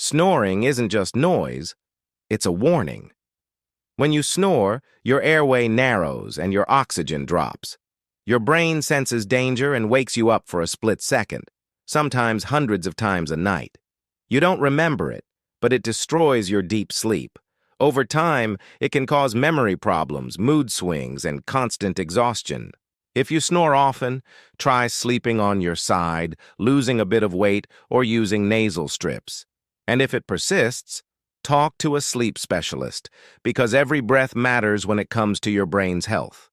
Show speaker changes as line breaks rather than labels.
Snoring isn't just noise, it's a warning. When you snore, your airway narrows and your oxygen drops. Your brain senses danger and wakes you up for a split second, sometimes hundreds of times a night. You don't remember it, but it destroys your deep sleep. Over time, it can cause memory problems, mood swings, and constant exhaustion. If you snore often, try sleeping on your side, losing a bit of weight, or using nasal strips. And if it persists, talk to a sleep specialist, because every breath matters when it comes to your brain's health.